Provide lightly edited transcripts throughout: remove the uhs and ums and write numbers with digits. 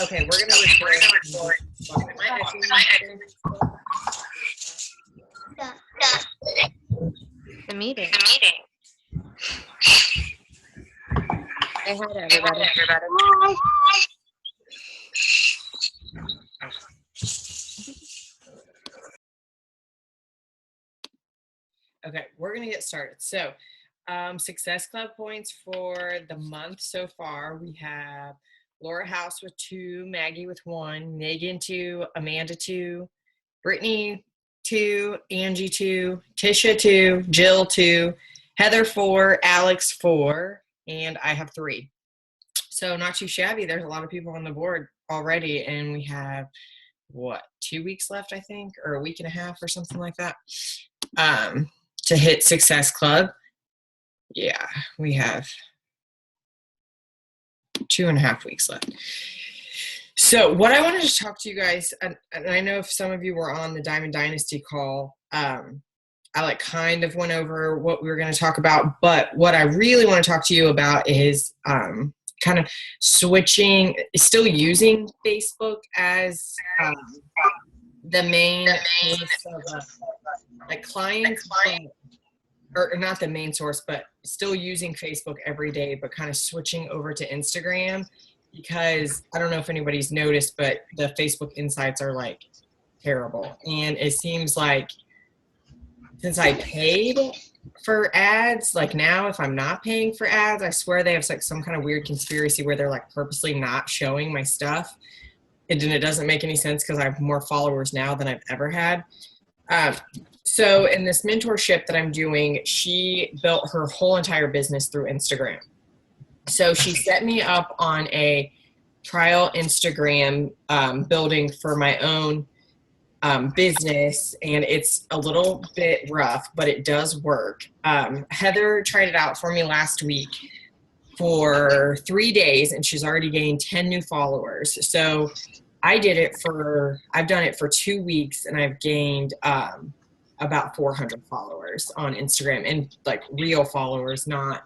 Okay, we're gonna record. The meeting. Say hi to everybody. Hi. Okay, we're gonna get started. So, Success Club points for the month so far. We have Laura House with 2, Maggie with 1, Megan 2, Amanda 2, Brittany 2, Angie 2, Tisha 2, Jill 2, Heather 4, Alex 4, and I have 3. So not too shabby. There's a lot of people on the board already, and we have 2 weeks left, I think, or a week and a half or something like that, to hit Success Club. Yeah, we have 2.5 weeks left. So what I wanted to talk to you guys, and I know if some of you were on the Diamond Dynasty call, I kind of went over what we were going to talk about, but what I really want to talk to you about is kind of switching, still using Facebook as the main source of clients, or not the main source, but still using Facebook every day, but kind of switching over to Instagram, because I don't know if anybody's noticed, but the Facebook insights are terrible. And it seems like since I paid for ads, now if I'm not paying for ads, I swear they have some kind of weird conspiracy where they're purposely not showing my stuff. And it doesn't make any sense because I have more followers now than I've ever had. So in this mentorship that I'm doing, she built her whole entire business through Instagram. So she set me up on a trial Instagram building for my own business, and it's a little bit rough, but it does work. Heather tried it out for me last week for 3 days, and she's already gained 10 new followers. So I've done it for 2 weeks, and I've gained about 400 followers on Instagram, and real followers, not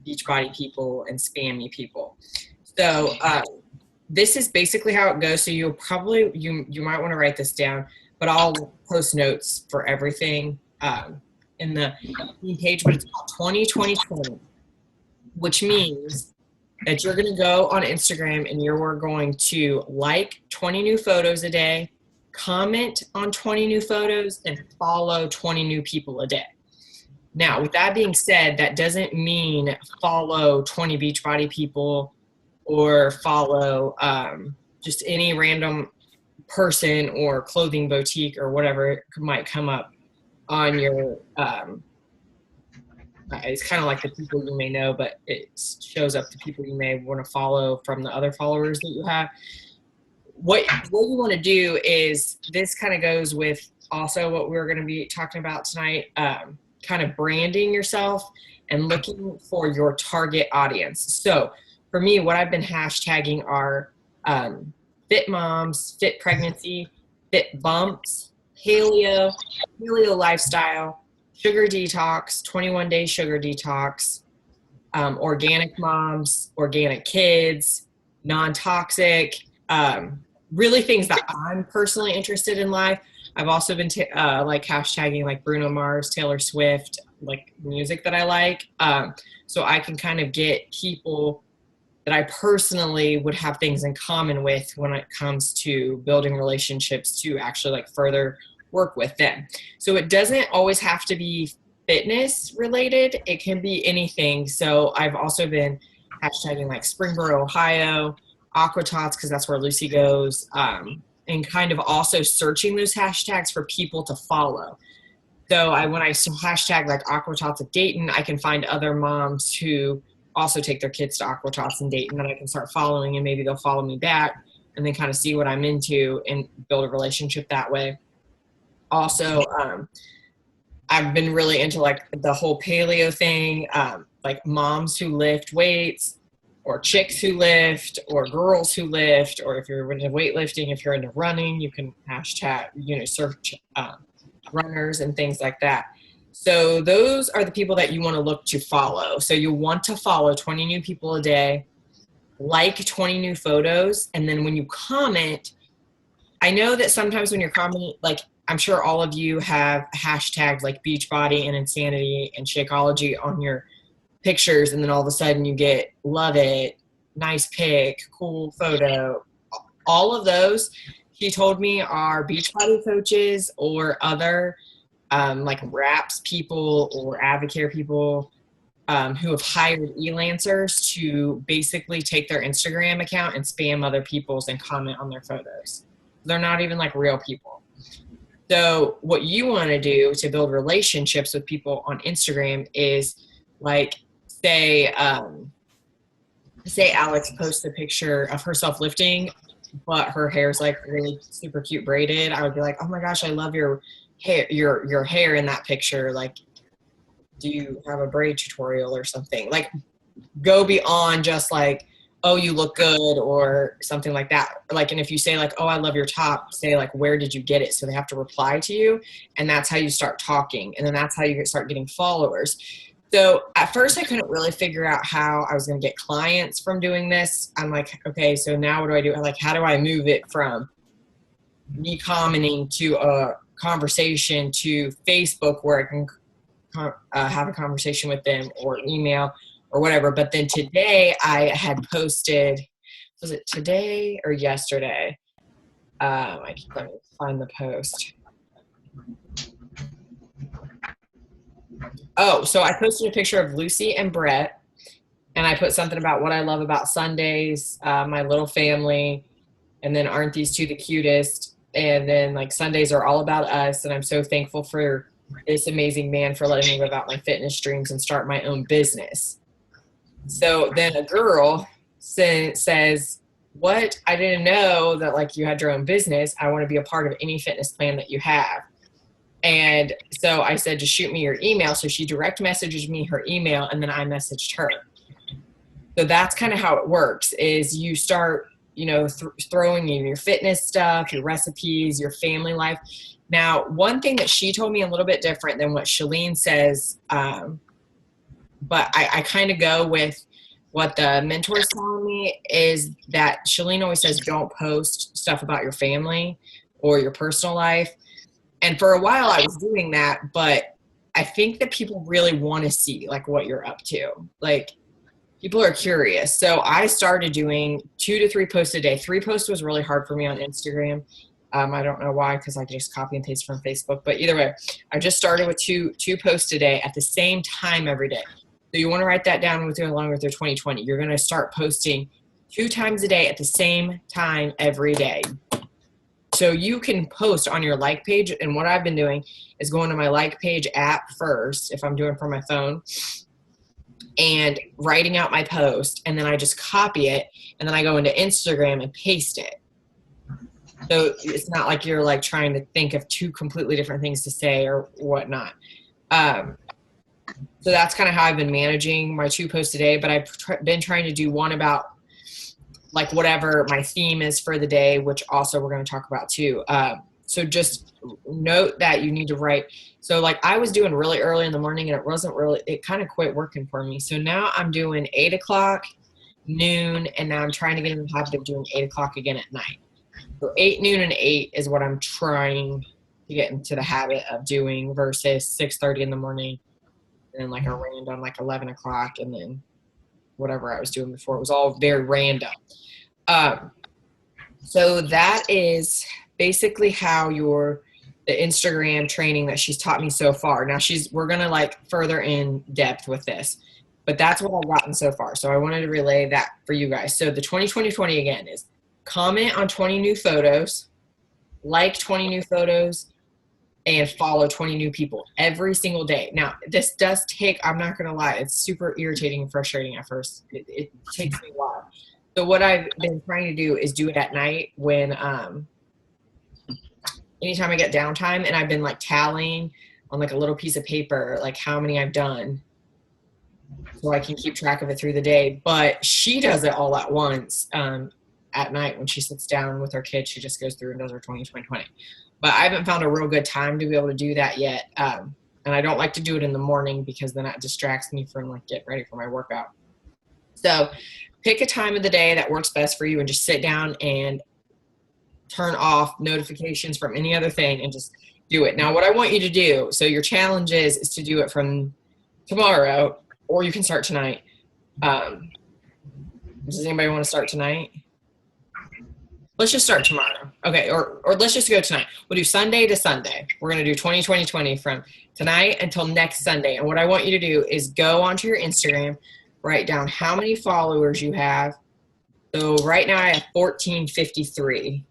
Beachbody people and spammy people. So this is basically how it goes. So you'll probably, you might want to write this down, but I'll post notes for everything in the page, but it's called 20-20-20, which means that you're going to go on Instagram and you're going to like 20 new photos a day, comment on 20 new photos, and follow 20 new people a day. Now, with that being said, that doesn't mean follow 20 Beachbody people or follow just any random person or clothing boutique or whatever might come up on your it's kind of like the people you may know, but it shows up the people you may want to follow from the other followers that you have. What you want to do is, this kind of goes with also what we're going to be talking about tonight, kind of branding yourself and looking for your target audience. So for me, what I've been hashtagging are fit moms, fit pregnancy, fit bumps, paleo lifestyle, sugar detox, 21-day sugar detox, organic moms, organic kids, non-toxic, really things that I'm personally interested in life. I've also been hashtagging Bruno Mars, Taylor Swift, music that I like. So I can kind of get people that I personally would have things in common with when it comes to building relationships to actually further work with them. So it doesn't always have to be fitness related. It can be anything. So I've also been hashtagging Springboro, Ohio, Aqua Tots, because that's where Lucy goes, and kind of also searching those hashtags for people to follow. So when I hashtag Aqua Tots at Dayton, I can find other moms who also take their kids to Aqua Tots in Dayton that I can start following, and maybe they'll follow me back and then kind of see what I'm into and build a relationship that way. Also, I've been really into the whole paleo thing, moms who lift weights, or chicks who lift, or girls who lift, or if you're into weightlifting, if you're into running, you can hashtag, search runners and things like that. So those are the people that you want to look to follow. So you want to follow 20 new people a day, like 20 new photos. And then when you comment, I know that sometimes when you're commenting, like I'm sure all of you have hashtags like Beachbody and Insanity and Shakeology on your pictures, and then all of a sudden you get love it, nice pic, cool photo. All of those, he told me, are Beachbody coaches or other like wraps people or Advocare people who have hired Elancers to basically take their Instagram account and spam other people's and comment on their photos. They're not even like real people. So what you want to do to build relationships with people on Instagram is like, say Alex posts a picture of herself lifting, but her hair's like really super cute braided. I would be like, oh my gosh, I love your hair, your hair in that picture. Like, do you have a braid tutorial or something? Like, go beyond just like, oh, you look good or something like that. Like, and if you say like, oh, I love your top, say like, where did you get it? So they have to reply to you. And that's how you start talking. And then that's how you start getting followers. So at first I couldn't really figure out how I was going to get clients from doing this. I'm like, okay, so now what do I do? Like, how do I move it from me commenting to a conversation to Facebook where I can have a conversation with them, or email or whatever. But then today I had posted, was it today or yesterday? Let me find the post. Oh, so I posted a picture of Lucy and Brett, and I put something about what I love about Sundays, my little family, and then aren't these two the cutest? And then like Sundays are all about us, and I'm so thankful for this amazing man for letting me live out my fitness dreams and start my own business. So then a girl says, what? I didn't know that like you had your own business. I want to be a part of any fitness plan that you have. And so I said, just shoot me your email. So she direct messages me her email, and then I messaged her. So that's kind of how it works, is you start, you know, throwing in your fitness stuff, your recipes, your family life. Now, one thing that she told me a little bit different than what Shalene says, but I kind of go with what the mentor's telling me, is that Shalene always says, don't post stuff about your family or your personal life. And for a while I was doing that, but I think that people really want to see like what you're up to. Like, people are curious. So I started doing 2 to 3 posts a day. 3 posts was really hard for me on Instagram. I don't know why, because I just copy and paste from Facebook. But either way, I just started with two posts a day at the same time every day. So you want to write that down along with your 2020. You're going to start posting 2 times a day at the same time every day. So you can post on your like page. And what I've been doing is going to my like page app first, if I'm doing it from my phone, and writing out my post. And then I just copy it. And then I go into Instagram and paste it. So it's not like you're like trying to think of 2 completely different things to say or whatnot. So that's kind of how I've been managing my 2 posts a day, but I've been trying to do one about like whatever my theme is for the day, which also we're going to talk about too. So just note that you need to write. So like I was doing really early in the morning, and it kind of quit working for me. So now I'm doing 8 o'clock, noon, and now I'm trying to get in the habit of doing 8 o'clock again at night. So 8, noon, and 8 is what I'm trying to get into the habit of doing, versus 6:30 in the morning and like a random like 11 o'clock, and then whatever I was doing before. It was all very random. So that is basically how the Instagram training that she's taught me so far. Now we're going to like further in depth with this, but that's what I've gotten so far. So I wanted to relay that for you guys. So the 2020 again is comment on 20 new photos, like 20 new photos, and follow 20 new people every single day. Now, this does take, I'm not going to lie, it's super irritating and frustrating at first. It takes me a while. So what I've been trying to do is do it at night when, anytime I get downtime, and I've been like tallying on like a little piece of paper, like how many I've done, so I can keep track of it through the day. But she does it all at once. At night when she sits down with her kids, she just goes through and does her 20. But I haven't found a real good time to be able to do that yet. And I don't like to do it in the morning, because then that distracts me from like getting ready for my workout. So pick a time of the day that works best for you and just sit down and turn off notifications from any other thing and just do it. Now, what I want you to do, so your challenge is to do it from tomorrow, or you can start tonight. Does anybody want to start tonight? Let's just start tomorrow. Okay, or let's just go tonight. We'll do Sunday to Sunday. We're going to do 20-20-20 from tonight until next Sunday. And what I want you to do is go onto your Instagram, write down how many followers you have. So right now I have 1453.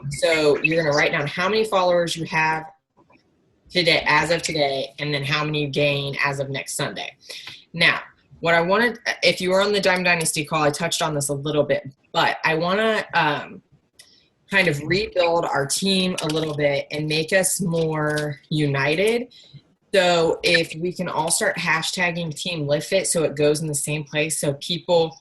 So you're going to write down how many followers you have today, as of today, and then how many you gain as of next Sunday. Now, what I wanted, if you were on the Diamond Dynasty call, I touched on this a little bit, but I want to kind of rebuild our team a little bit and make us more united. So if we can all start hashtagging Team Lift Fit so it goes in the same place. So people,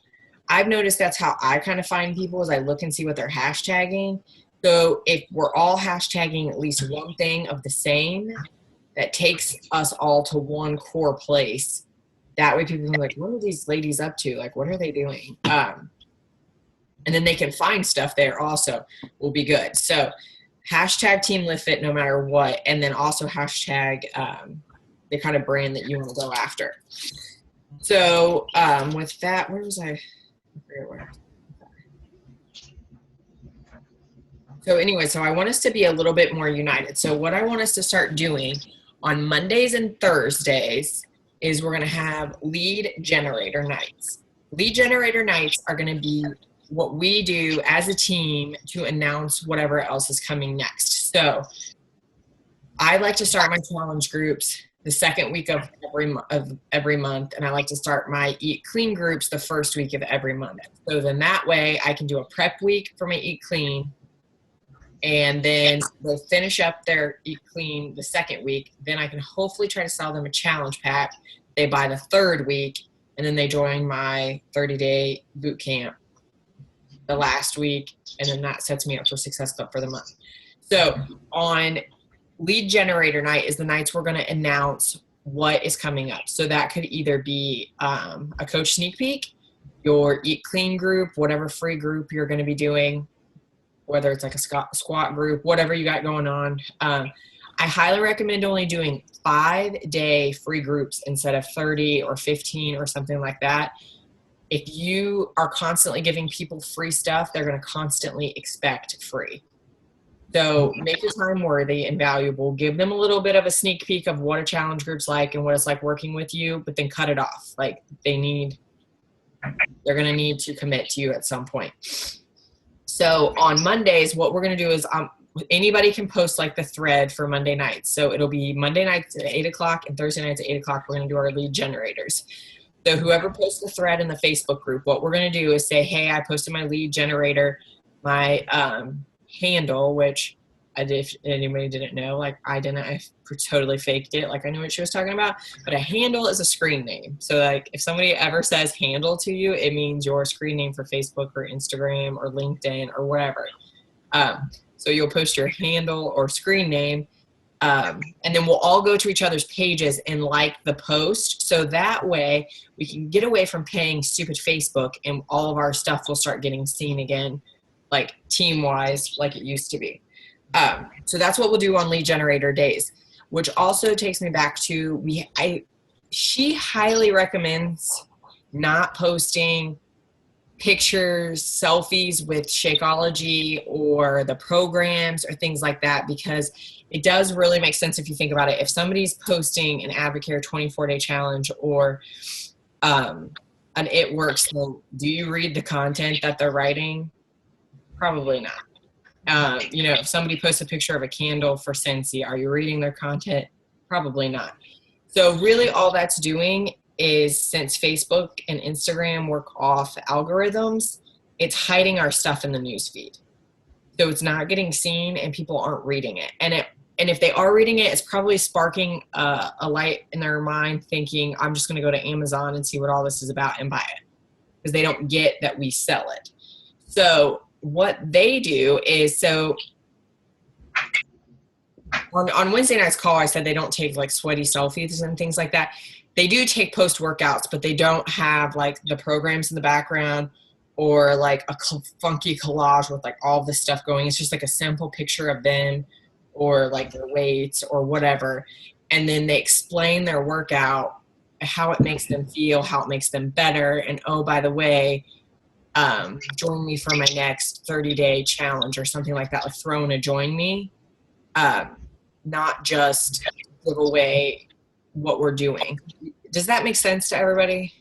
I've noticed that's how I kind of find people, is I look and see what they're hashtagging. So if we're all hashtagging at least one thing of the same, that takes us all to one core place. That way people are like, what are these ladies up to? Like, what are they doing? And then they can find stuff there also will be good. So hashtag Team Lift Fit no matter what. And then also hashtag the kind of brand that you want to go after. So with that, where was I forget where. So anyway, so I want us to be a little bit more united. So what I want us to start doing on Mondays and Thursdays is we're going to have lead generator nights. Lead generator nights are going to be what we do as a team to announce whatever else is coming next. So I like to start my challenge groups the second week of every month, and I like to start my Eat Clean groups the first week of every month. So then that way I can do a prep week for my Eat Clean, and then they'll finish up their Eat Clean the second week. Then I can hopefully try to sell them a challenge pack. They buy the third week, and then they join my 30-day boot camp the last week, and then that sets me up for Success Club for the month. So on lead generator night is the nights we're going to announce what is coming up. So that could either be a coach sneak peek, your Eat Clean group, whatever free group you're going to be doing, whether it's like a squat group, whatever you got going on. I highly recommend only doing 5-day free groups instead of 30 or 15 or something like that. If you are constantly giving people free stuff, they're going to constantly expect free. So make your time worthy and valuable. Give them a little bit of a sneak peek of what a challenge group's like and what it's like working with you, but then cut it off. Like they're going to need to commit to you at some point. So on Mondays, what we're going to do is anybody can post like the thread for Monday nights. So it'll be Monday nights at 8 o'clock and Thursday nights at 8 o'clock. We're going to do our lead generators. So whoever posts the thread in the Facebook group, what we're going to do is say, hey, I posted my lead generator, my handle, which if anybody didn't know, like I didn't, I totally faked it. Like I knew what she was talking about, but a handle is a screen name. So like if somebody ever says handle to you, it means your screen name for Facebook or Instagram or LinkedIn or whatever. So you'll post your handle or screen name, and then we'll all go to each other's pages and like the post. So that way we can get away from paying stupid Facebook and all of our stuff will start getting seen again, like team-wise, like it used to be. So that's what we'll do on lead generator days, which also takes me back to she highly recommends not posting pictures, selfies with Shakeology or the programs or things like that, because it does really make sense if you think about it. If somebody's posting an Advocare 24-day challenge or an It Works, then do you read the content that they're writing? Probably not. If somebody posts a picture of a candle for Scentsy, are you reading their content? Probably not. So really all that's doing is, since Facebook and Instagram work off algorithms, it's hiding our stuff in the newsfeed. So it's not getting seen and people aren't reading it. And if they are reading it, it's probably sparking a light in their mind thinking, I'm just going to go to Amazon and see what all this is about and buy it, because they don't get that we sell it. So what they do is, so on Wednesday night's call, I said they don't take like sweaty selfies and things like that. they do take post workouts, but they don't have like the programs in the background or like a funky collage with like all this stuff going. It's just like a simple picture of them or like their weights or whatever. And then they explain their workout, how it makes them feel, how it makes them better. And oh, by the way, join me for my next 30-day challenge or something like that, like throw in a join me, not just give away what we're doing. Does that make sense to everybody?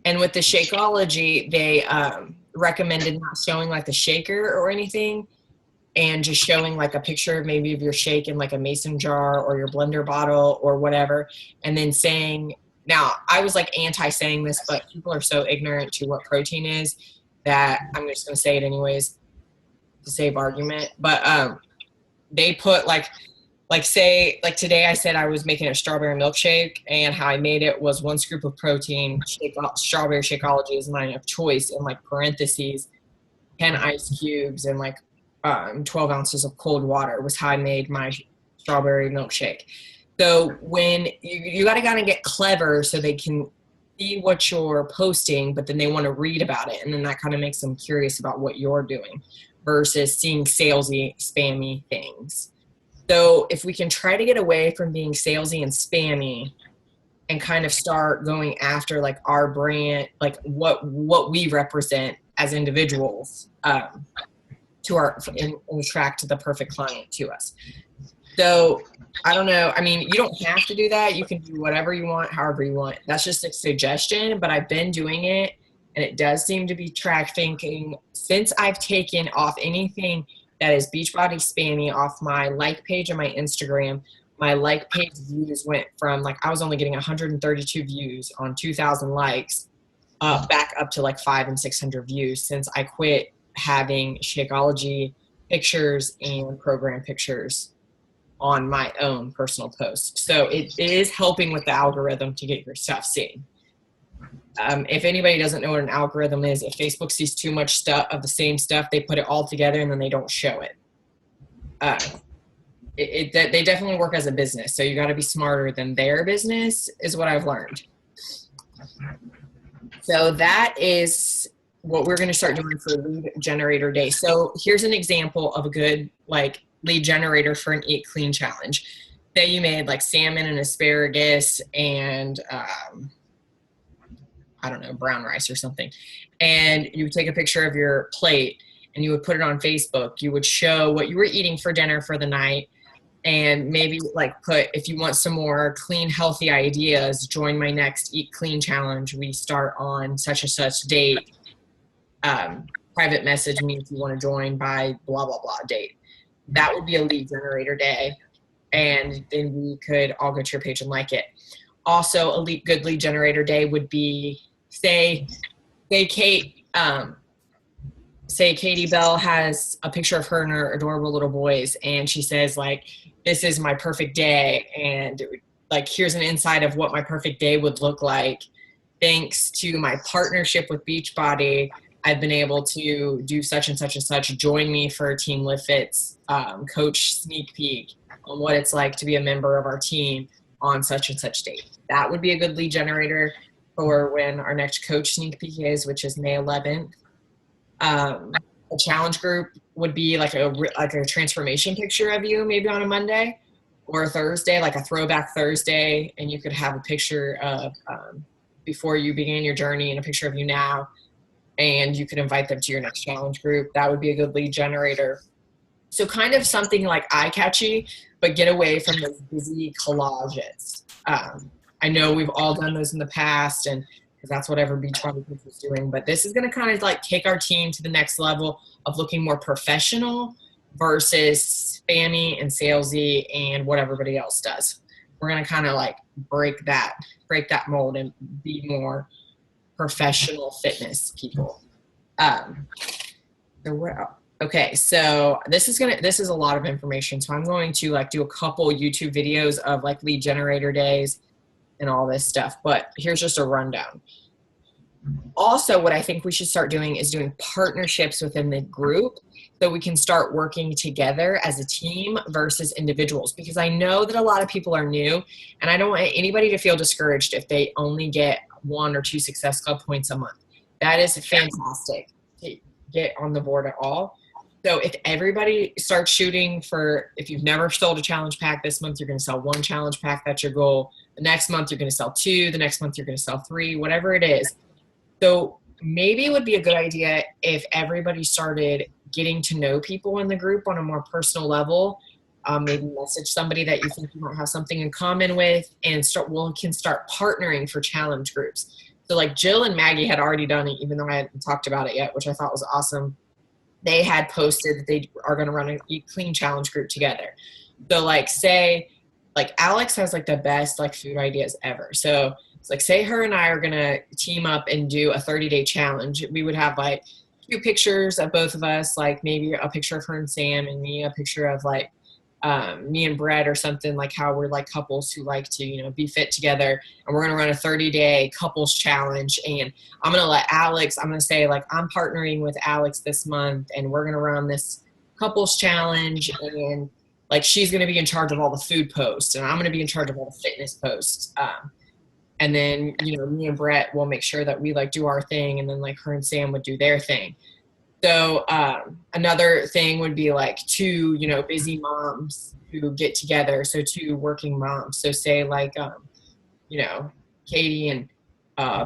And with the Shakeology, they recommended not showing like the shaker or anything, and just showing like a picture maybe of your shake in like a mason jar or your blender bottle or whatever, and then saying, now I was like anti saying this, but people are so ignorant to what protein is that I'm just going to say it anyways to save argument. But they put like say like today I said I was making a strawberry milkshake, and how I made it was 1 scoop of protein, strawberry Shakeology is mine of choice, in like parentheses 10 ice cubes and like 12 ounces of cold water was how I made my strawberry milkshake. So when you got to kind of get clever so they can see what you're posting, but then they want to read about it. And then that kind of makes them curious about what you're doing versus seeing salesy, spammy things. So if we can try to get away from being salesy and spammy and kind of start going after like our brand, like what we represent as individuals, to our and attract the perfect client to us. So I don't know. I mean, you don't have to do that. You can do whatever you want, however you want. That's just a suggestion, but I've been doing it and it does seem to be track thinking since I've taken off anything that is Beachbody spammy off my like page on my Instagram. My like page views went from like, I was only getting 132 views on 2,000 likes back up to like 500 and 600 views since I quit having Shakeology pictures and program pictures on my own personal post. So it is helping with the algorithm to get your stuff seen. If anybody doesn't know what an algorithm is, if Facebook sees too much stuff of the same stuff, they put it all together and then they don't show it. They definitely work as a business. So you got to be smarter than their business is what I've learned. So that is what we're going to start doing for lead generator day. So here's an example of a good like lead generator for an eat clean challenge. Say you made like salmon and asparagus and I don't know, brown rice or something. And you would take a picture of your plate and you would put it on Facebook. You would show what you were eating for dinner for the night, and maybe like put, if you want some more clean, healthy ideas, join my next eat clean challenge. We start on such and such date. Private message me if you want to join by blah, blah, blah date. That would be a lead generator day. And then we could all go to your page and like it. Also, a good lead generator day would be, say Katie Bell has a picture of her and her adorable little boys, and she says like, this is my perfect day, and like here's an insight of what my perfect day would look like. Thanks to my partnership with Beachbody, I've been able to do such and such and such. Join me for Team Lift Fit's coach sneak peek on what it's like to be a member of our team on such and such date. That would be a good lead generator for when our next coach sneak peek is, which is May 11th. A challenge group would be like a transformation picture of you maybe on a Monday or a Thursday, like a throwback Thursday, and you could have a picture of before you began your journey and a picture of you now, and you could invite them to your next challenge group. That would be a good lead generator. So kind of something like eye-catchy, but get away from those busy collages. I know we've all done those in the past, and because that's what every Beachbody Coach is doing. But this is going to kind of like take our team to the next level of looking more professional versus spammy and salesy and what everybody else does. We're going to kind of like break that mold and be more professional fitness people. Okay, so this is a lot of information. So I'm going to like do a couple YouTube videos of like lead generator days and all this stuff, but here's just a rundown. Also, what I think we should start doing is doing partnerships within the group. so we can start working together as a team versus individuals, because I know that a lot of people are new, and I don't want anybody to feel discouraged if they only get 1 or 2 Success Club points a month. That is fantastic to get on the board at all. So if everybody starts shooting for, if you've never sold a challenge pack, this month you're going to sell 1 challenge pack. That's your goal. The next month you're going to sell 2. The next month you're going to sell 3, whatever it is. So maybe it would be a good idea if everybody started getting to know people in the group on a more personal level. Maybe message somebody that you think you might have something in common with, and can start partnering for challenge groups. So like Jill and Maggie had already done it, even though I hadn't talked about it yet, which I thought was awesome. They had posted that they are going to run an Eat Clean challenge group together. So like say, like Alex has like the best like food ideas ever. So it's like, say her and I are going to team up and do a 30-day challenge. We would have like 2 pictures of both of us, like maybe a picture of her and Sam, and me, a picture of like me and Brett or something, like how we're like couples who like to, you know, be fit together. And we're going to run a 30-day couples challenge. And I'm going to say like, I'm partnering with Alex this month, and we're going to run this couples challenge. And like, she's going to be in charge of all the food posts, and I'm going to be in charge of all the fitness posts. And then, you know, me and Brett will make sure that we like do our thing. And then like her and Sam would do their thing. So another thing would be like 2, you know, busy moms who get together. So 2 working moms. So say like, you know, Katie and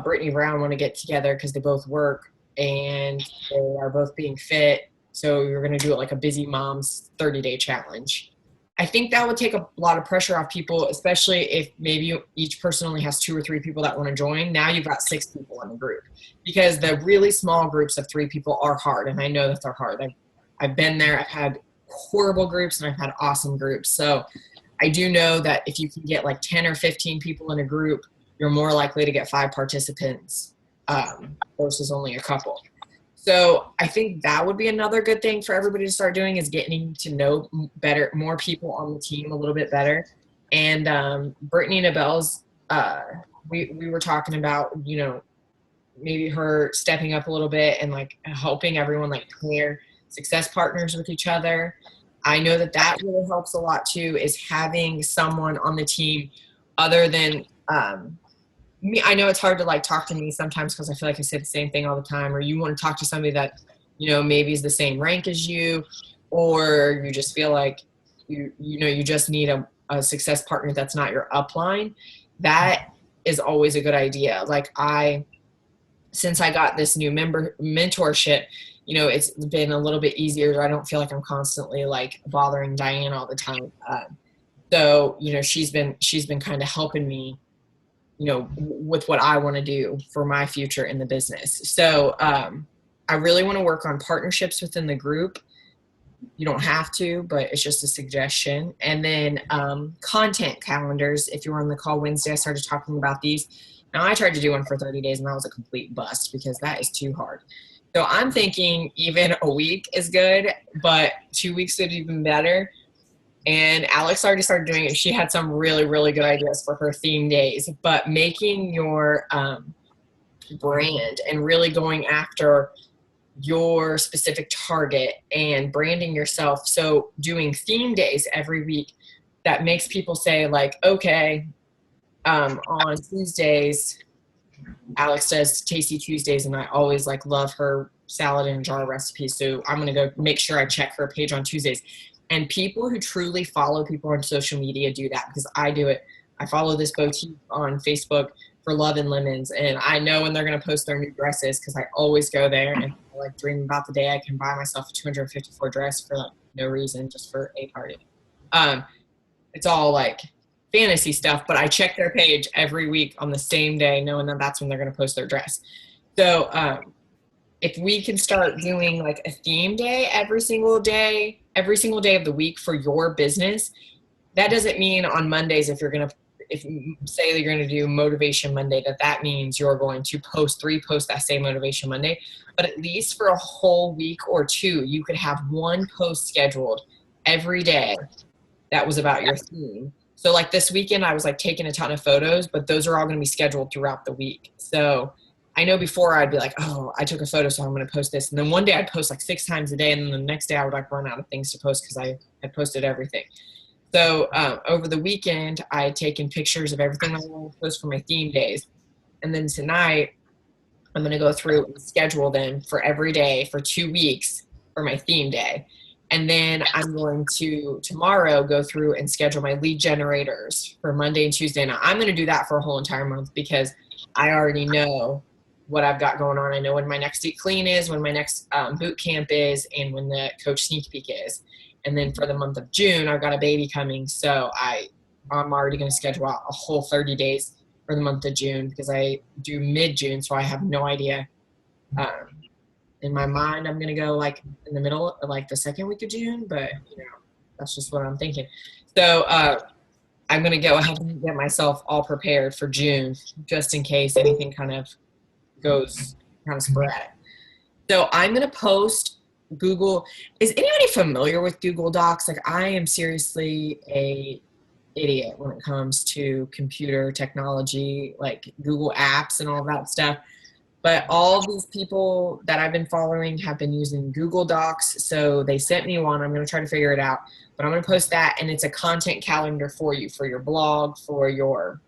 Brittany Brown want to get together because they both work and they are both being fit. So you're going to do it like a busy moms 30-day challenge. I think that would take a lot of pressure off people, especially if maybe each person only has 2 or 3 people that want to join. Now you've got 6 people in the group, because the really small groups of 3 people are hard. And I know that they're hard. I've been there. I've had horrible groups and I've had awesome groups. So I do know that if you can get like 10 or 15 people in a group, you're more likely to get 5 participants versus only a couple. So I think that would be another good thing for everybody to start doing, is getting to know more people on the team a little bit better. And Brittany Nabel's, we were talking about, you know, maybe her stepping up a little bit and like helping everyone like pair success partners with each other. I know that really helps a lot too, is having someone on the team other than me. I know it's hard to like talk to me sometimes because I feel like I say the same thing all the time, or you want to talk to somebody that, you know, maybe is the same rank as you, or you just feel like you know, you just need a success partner that's not your upline. That is always a good idea. Like since I got this new mentorship, you know, it's been a little bit easier. I don't feel like I'm constantly like bothering Diane all the time. So, you know, she's been kind of helping me, you know, with what I want to do for my future in the business. So I really want to work on partnerships within the group. You don't have to, but it's just a suggestion. And then content calendars. If you were on the call Wednesday, I started talking about these. Now I tried to do one for 30 days and that was a complete bust because that is too hard. So I'm thinking even a week is good, but 2 weeks would be even better. And Alex already started doing it. She had some really, really good ideas for her theme days, but making your brand and really going after your specific target and branding yourself. So doing theme days every week, that makes people say like, okay, on Tuesdays, Alex does Tasty Tuesdays, and I always like love her salad and jar recipes. So I'm going to go make sure I check her page on Tuesdays. And people who truly follow people on social media do that, because I do it. I follow this boutique on Facebook for Love and Lemons, and I know when they're going to post their new dresses because I always go there and I like dream about the day I can buy myself a 254 dress for like no reason, just for a party. It's all like fantasy stuff, but I check their page every week on the same day, knowing that that's when they're going to post their dress. So if we can start doing like a theme day every single day of the week for your business, that doesn't mean on Mondays, if say that you're going to do Motivation Monday, that means you're going to post 3 posts that say Motivation Monday, but at least for a whole week or 2, you could have 1 post scheduled every day that was about your theme. So like this weekend, I was like taking a ton of photos, but those are all going to be scheduled throughout the week. So I know before I'd be like, oh, I took a photo, so I'm going to post this. And then one day I'd post like 6 times a day. And then the next day I would like run out of things to post because I had posted everything. So over the weekend, I had taken pictures of everything I wanted to post for my theme days. And then tonight, I'm going to go through and schedule them for every day for 2 weeks for my theme day. And then I'm going to tomorrow go through and schedule my lead generators for Monday and Tuesday. Now I'm going to do that for a whole entire month because I already know what I've got going on. I know when my next Eat Clean is, when my next boot camp is, and when the coach sneak peek is. And then for the month of June, I've got a baby coming. So I'm already going to schedule out a whole 30 days for the month of June because I do mid-June. So I have no idea. In my mind, I'm going to go like in the middle of like the second week of June, but that's just what I'm thinking. So I'm going to go ahead and get myself all prepared for June, just in case anything kind of goes kind of sporadic. So I'm going to post Google. Is anybody familiar with Google Docs? Like I am seriously a idiot when it comes to computer technology, like Google Apps and all that stuff. But all these people that I've been following have been using Google Docs. So they sent me one. I'm going to try to figure it out. But I'm going to post that. And it's a content calendar for you, for your blog, for your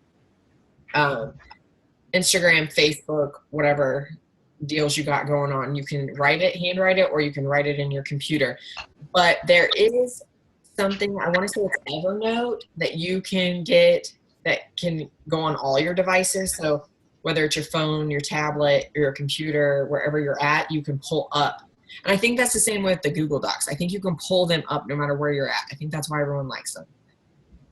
Instagram, Facebook, whatever deals you got going on. You can write it, handwrite it, or you can write it in your computer. But there is something, I want to say it's Evernote, that you can get that can go on all your devices. So whether it's your phone, your tablet, or your computer, wherever you're at, you can pull up. And I think that's the same with the Google Docs. I think you can pull them up no matter where you're at. I think that's why everyone likes them.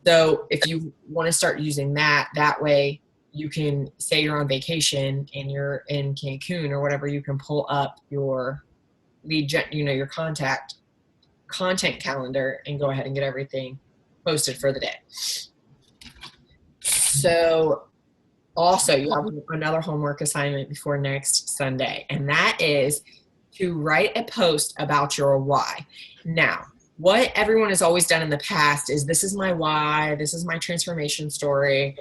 So if you want to start using that way you can say you're on vacation and you're in Cancun or whatever, you can pull up your your content calendar and go ahead and get everything posted for the day. So also, you have another homework assignment before next Sunday, and that is to write a post about your why. Now, what everyone has always done in the past is, this is my why, this is my transformation story,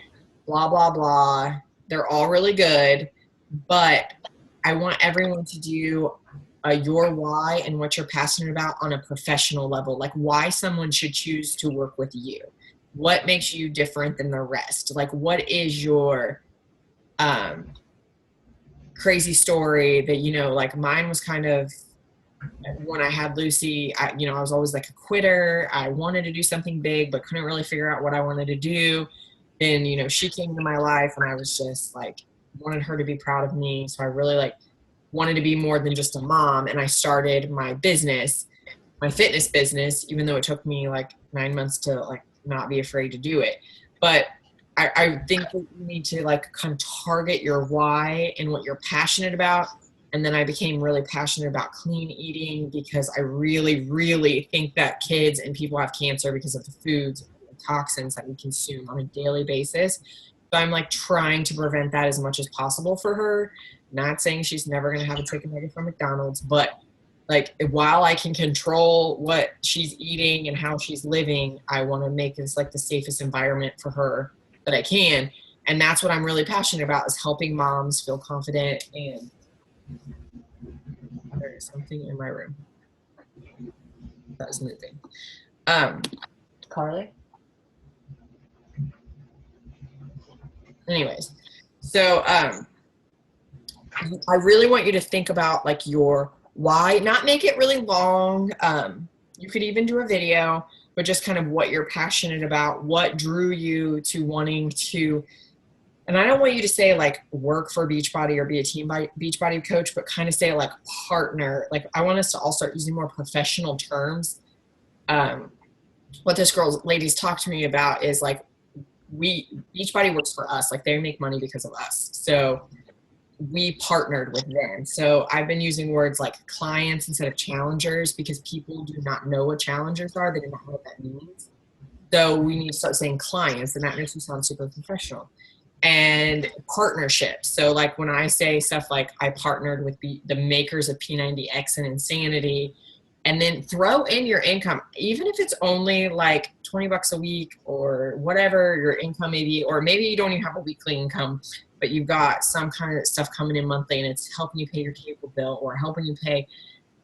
blah, blah, blah. They're all really good, but I want everyone to do your why and what you're passionate about on a professional level, like why someone should choose to work with you. What makes you different than the rest? Like, what is your crazy story that, like mine was kind of, when I had Lucy, I was always like a quitter. I wanted to do something big, but couldn't really figure out what I wanted to do. And, she came into my life and I was just like, wanted her to be proud of me. So I really like wanted to be more than just a mom. And I started my business, my fitness business, even though it took me like 9 months to like not be afraid to do it. But I think that you need to like kind of target your why and what you're passionate about. And then I became really passionate about clean eating because I really, really think that kids and people have cancer because of the foods and toxins that we consume on a daily basis. So I'm like trying to prevent that as much as possible for her. Not saying she's never going to have a chicken nugget from McDonald's, but like while I can control what she's eating and how she's living, I want to make this like the safest environment for her that I can. And that's what I'm really passionate about, is helping moms feel confident. And there is something in my room that's moving. Carly? Anyways, so I really want you to think about like your why, not make it really long. You could even do a video, but just kind of what you're passionate about, what drew you to wanting to, and I don't want you to say like work for Beachbody or be a team Beachbody coach, but kind of say like partner. Like I want us to all start using more professional terms. What this ladies talk to me about is like, Beachbody works for us. Like they make money because of us. So we partnered with them. So I've been using words like clients instead of challengers because people do not know what challengers are. They don't know what that means. So we need to start saying clients, and that makes me sound super professional. And partnerships. So like when I say stuff like I partnered with the makers of P90X and Insanity, and then throw in your income, even if it's only like $20 a week or whatever your income may be, or maybe you don't even have a weekly income, but you've got some kind of stuff coming in monthly and it's helping you pay your cable bill or helping you pay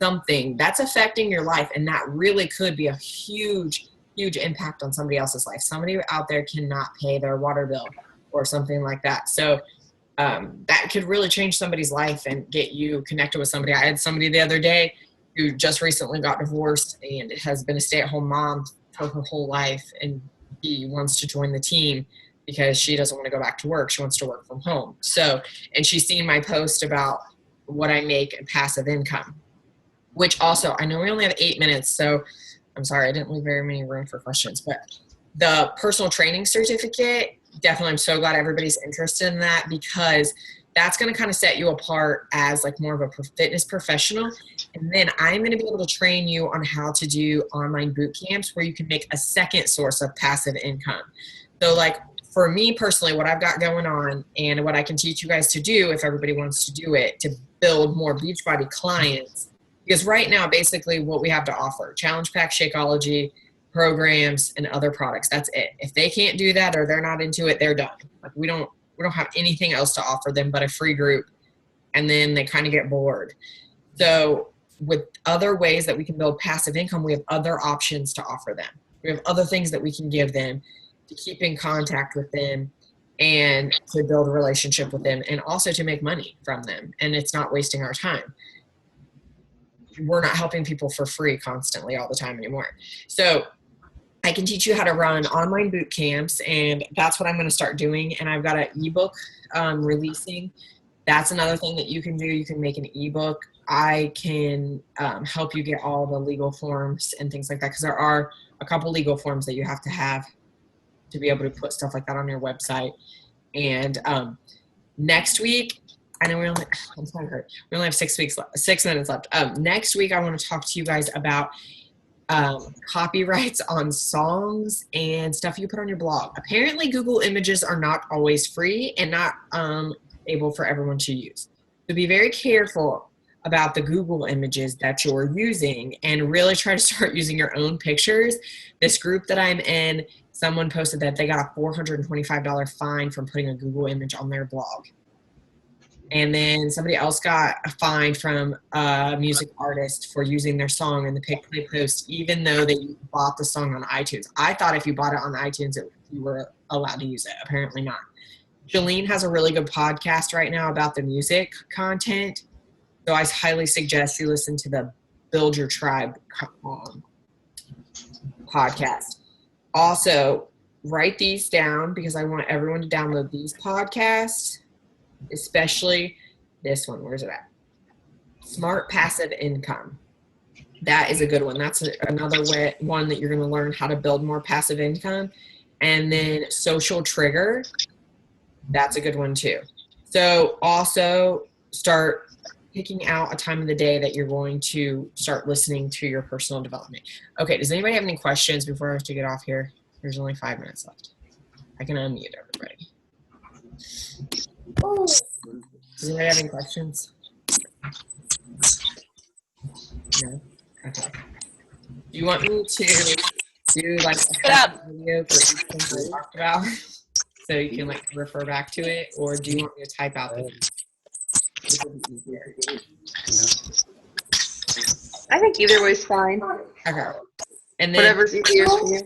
something that's affecting your life. And that really could be a huge impact on somebody else's life. Somebody out there cannot pay their water bill or something like that. So that could really change somebody's life and get you connected with somebody. I had somebody the other day who just recently got divorced and has been a stay-at-home mom for her whole life, and he wants to join the team because she doesn't want to go back to work. She wants to work from home. So, and she's seen my post about what I make in passive income, which also, I know we only have 8 minutes, so I'm sorry, I didn't leave very many room for questions, but the personal training certificate, definitely, I'm so glad everybody's interested in that, because that's going to kind of set you apart as like more of a fitness professional. And then I'm going to be able to train you on how to do online boot camps where you can make a second source of passive income. So like for me personally, what I've got going on and what I can teach you guys to do if everybody wants to do it, to build more Beachbody clients, because right now, basically what we have to offer, Challenge Pack, Shakeology, programs, and other products. That's it. If they can't do that or they're not into it, they're done. Like we don't have anything else to offer them but a free group, and then they kind of get bored. So with other ways that we can build passive income, we have other options to offer them. We have other things that we can give them to keep in contact with them and to build a relationship with them and also to make money from them. And it's not wasting our time. We're not helping people for free constantly all the time anymore. So I can teach you how to run online boot camps, and that's what I'm going to start doing. And I've got an ebook releasing. That's another thing that you can do. You can make an ebook. I can help you get all the legal forms and things like that, because there are a couple legal forms that you have to be able to put stuff like that on your website. And next week, I know I'm so hurt. We only have 6 minutes left. Next week, I want to talk to you guys about copyrights on songs and stuff you put on your blog. Apparently, Google Images are not always free and not able for everyone to use. So be very careful about the Google Images that you're using and really try to start using your own pictures. This group that I'm in, someone posted that they got a $425 fine from putting a Google image on their blog. And then somebody else got a fine from a music artist for using their song in the pick play post, even though they bought the song on iTunes. I thought if you bought it on iTunes, you were allowed to use it. Apparently not. Jolene has a really good podcast right now about the music content. So I highly suggest you listen to the Build Your Tribe podcast. Also, write these down because I want everyone to download these podcasts. Especially this one. Where's it at? Smart Passive Income. That is a good one. That's another one that you're going to learn how to build more passive income. And then Social Trigger. That's a good one too. So also start picking out a time of the day that you're going to start listening to your personal development. Okay, does anybody have any questions before I have to get off here? There's only 5 minutes left. I can unmute everybody. Does anybody have any questions? No? Okay. Do you want me to do like a video for each thing we talked about so you can like refer back to it, or do you want me to type out the I think either way's fine. Okay. And then Whatever's easier for you.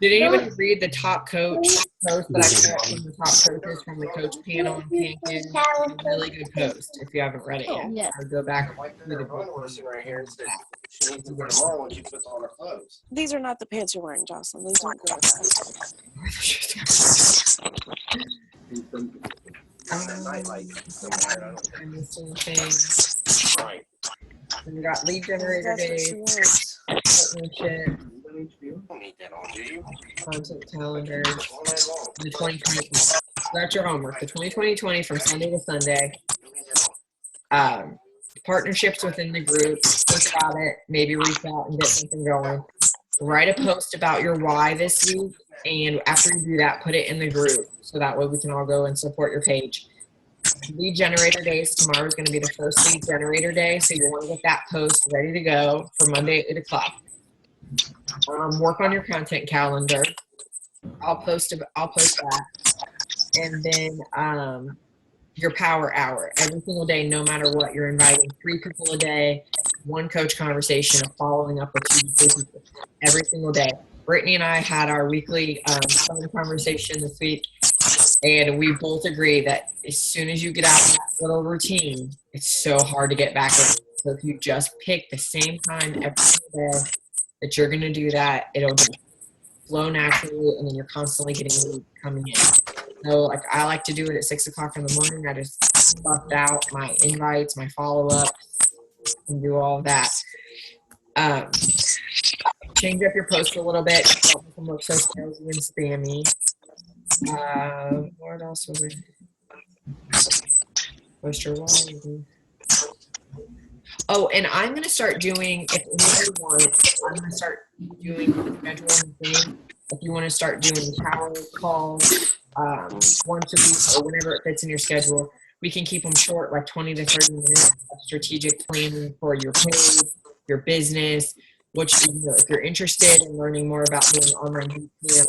did anybody read the top coach post that I put from the top coaches from the coach panel on Cancun? It's a really good post if you haven't read it yet. Yes. Or go back and Like read the the run book. person right here said she needs to wear more when she puts on her clothes. These are not the pants you're wearing, Jocelyn. These aren't good. That nightlight somewhere, I don't I'm missing things. right. We got lead generator That's what days, she wants. partnership, You don't need that on, do you? content calendar, All night long. the 2020. That's your homework. The 2020 from Sunday to Sunday. Partnerships within the group. Think about it. Maybe reach out and get something going. Write a post about your why this week, and after you do that, put it in the group so that way we can all go and support your page. Lead generator days. Tomorrow is going to be the first lead generator day, so you want to get that post ready to go for Monday at 8 o'clock. Work on your content calendar. I'll post that, and then your power hour every single day, no matter what. You're inviting 3 people a day, 1 coach conversation, and following up with 2 people every single day. Brittany and I had our weekly phone conversation this week, and we both agree that as soon as you get out of that little routine, it's so hard to get back in. So if you just pick the same time every single day that you're going to do that, it'll just flow naturally, and then you're constantly getting leads coming in. So like I like to do it at 6 o'clock in the morning. I just buffed out my invites, my follow-ups, and do all of that. Change up your post a little bit. Don't make them look so salesy and spammy. What else was it? Post your wall. Oh, and I'm going to start doing, if anybody wants, I'm going to start doing the scheduling thing. If you want to start doing power calls once a week or whenever it fits in your schedule, we can keep them short, like 20 to 30 minutes of strategic planning for your page, your business, if you're interested in learning more about doing online bootcamp,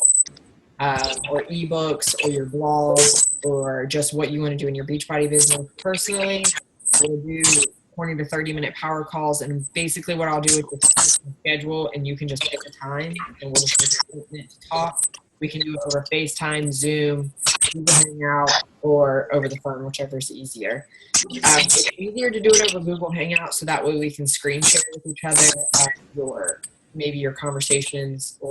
or ebooks or your blog or just what you want to do in your Beachbody business. Personally, we'll do 20 to 30 minute power calls, and basically what I'll do is just schedule, and you can just pick a time and we'll just take a minute to talk. We can do it over FaceTime, Zoom, Google Hangout, or over the phone, whichever is easier. It's easier to do it over Google Hangout, so that way we can screen share with each other maybe your conversations or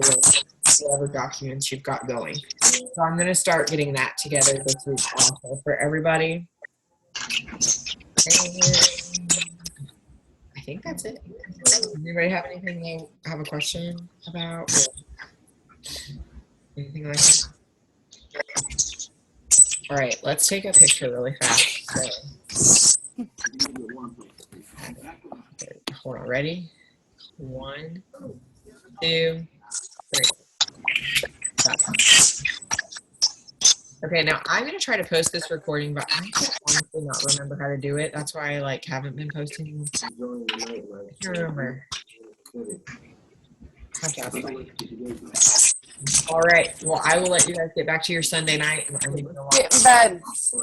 whatever documents you've got going. So I'm going to start getting that together this week also for everybody. And I think that's it. Does anybody have anything they have a question about? Anything like that? All right, let's take a picture really fast. So, hold on, ready? 1, 2, 3. Okay, now I'm gonna try to post this recording, but I can honestly not remember how to do it. That's why I haven't been posting. I can't remember. All right. Well, I will let you guys get back to your Sunday night, and I'm going to Get in bed.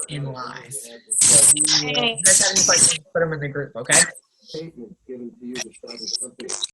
in live. So if you guys have any questions, put them in the group, okay?